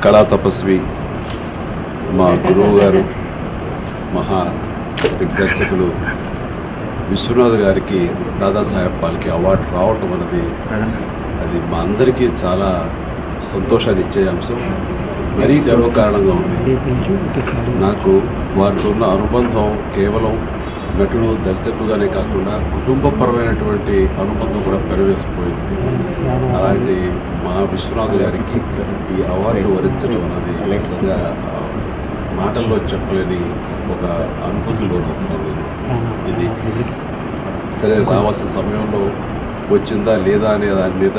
కళా తపస్వి మా గురువు గారు మహా దిగ్దర్శకులు విశ్వనాథ్ గారికి దాదాసాహెబ్ ఫాల్కే అవార్డు రావటం అనేది అది మా అందరికీ చాలా సంతోషాన్ని ఇచ్చే అంశం, మరీ గర్వకారణంగా ఉంది. నాకు వారితో ఉన్న అనుబంధం కేవలం నటుడు దర్శకుడుగానే కాకుండా కుటుంబపరమైనటువంటి అనుబంధం కూడా పెరవేసుకుపోయింది. అలాంటి మా విశ్వనాథ్ గారికి ఈ అవార్డు వరించడం అనేది నిజంగా మాటల్లో చెప్పలేని ఒక అనుభూతిలో లోనవుతున్నాను నేను. ఇది సరే రావాల్సిన సమయంలో వచ్చిందా లేదా అనే దాని మీద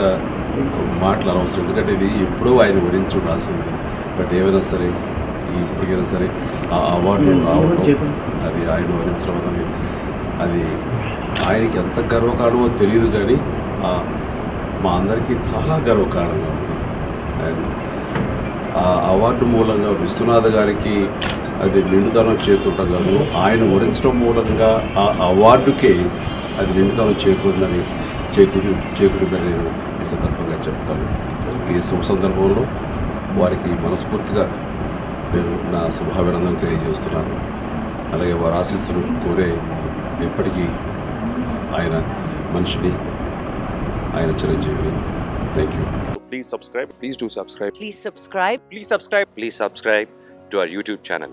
మాట్లాడవసరం, ఎందుకంటే ఇది ఎప్పుడూ ఆయన వరించి ఉండాల్సింది. బట్ ఏమైనా సరే ఇప్పటికైనా సరే ఆ అవార్డు రావడం, అది ఆయన వరించడం అనేది అది ఆయనకి ఎంత గర్వకారణమో తెలియదు, కానీ మా అందరికీ చాలా గర్వకారణంగా ఉంది. అండ్ ఆ అవార్డు మూలంగా విశ్వనాథ్ గారికి అది నిండుదనం చేకూరటం కాదు, ఆయన వరించడం మూలంగా ఆ అవార్డుకే అది నిండుదనం చేకూరిందని నేను ఈ సందర్భంగా చెప్తాను. ఈ శుభ సందర్భంలో వారికి మనస్ఫూర్తిగా నేను నా శుభాభినందనలు తెలియజేస్తున్నాను. అలాగే వారి ఆశీస్సులు కోరే ఎప్పటికీ ఆయన మనిషిని, ఆయన చిరంజీవిని. Thank you. Please subscribe. Please do subscribe. Please subscribe. Please subscribe. Please subscribe to our YouTube channel.